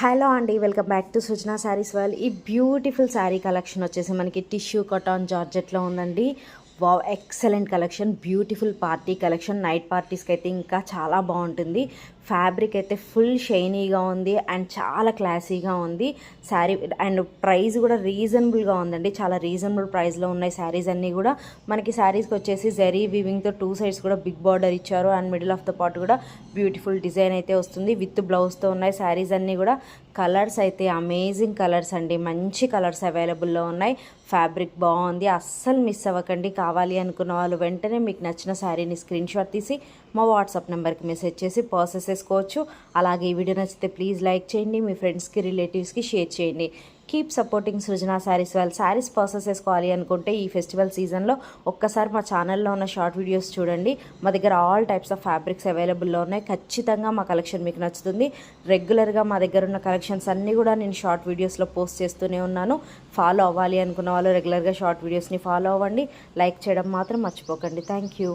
Hello అండి, welcome back to Srujana saris world. ఈ beautiful sari collection వచ్చేసి మనకి టిష్యూ కాటన్ జార్జెట్లో ఉందండి. Wow, excellent collection, beautiful party collection. Night పార్టీస్కి అయితే ఇంకా చాలా బాగుంటుంది. ఫ్యాబ్రిక్ అయితే ఫుల్ షైనీగా ఉంది అండ్ చాలా క్లాసీగా ఉంది శారీ. అండ్ ప్రైస్ కూడా రీజనబుల్గా ఉందండి, చాలా రీజనబుల్ ప్రైస్లో ఉన్నాయి శారీస్ అన్నీ కూడా. మనకి శారీస్కి వచ్చేసి జరీ వీవింగ్తో 2 సైడ్స్ కూడా బిగ్ బార్డర్ ఇచ్చారు and middle of the part కూడా బ్యూటిఫుల్ డిజైన్ అయితే వస్తుంది. విత్ బ్లౌజ్తో ఉన్నాయి శారీస్ అన్నీ కూడా. కలర్స్ అయితే అమేజింగ్ కలర్స్ అండి, మంచి కలర్స్ అవైలబుల్లో ఉన్నాయి. ఫ్యాబ్రిక్ బాగుంది, అస్సలు మిస్ అవ్వకండి. కావాలి అనుకున్న వాళ్ళు వెంటనే మీకు నచ్చిన శారీని స్క్రీన్ షాట్ తీసి మా వాట్సాప్ నెంబర్కి మెసేజ్ చేసి పర్చేస్ చేసుకోవచ్చు. అలాగే ఈ వీడియో నచ్చితే ప్లీజ్ లైక్ చేయండి, మీ ఫ్రెండ్స్కి రిలేటివ్స్కి షేర్ చేయండి. కీప్ సపోర్టింగ్ సృజన శారీస్. వాళ్ళు శారీస్ పర్చేస్ చేసుకోవాలి అనుకుంటే ఈ ఫెస్టివల్ సీజన్లో ఒక్కసారి మా ఛానల్లో ఉన్న షార్ట్ వీడియోస్ చూడండి. మా దగ్గర ఆల్ టైప్స్ ఆఫ్ ఫ్యాబ్రిక్స్ అవైలబుల్లో ఉన్నాయి. ఖచ్చితంగా మా కలెక్షన్ మీకు నచ్చుతుంది. రెగ్యులర్గా మా దగ్గర ఉన్న కలెక్షన్స్ అన్నీ కూడా నేను షార్ట్ వీడియోస్లో పోస్ట్ చేస్తూనే ఉన్నాను. ఫాలో అవ్వాలి అనుకున్న వాళ్ళు రెగ్యులర్గా షార్ట్ వీడియోస్ని ఫాలో అవ్వండి. లైక్ చేయడం మాత్రం మర్చిపోకండి. Thank you.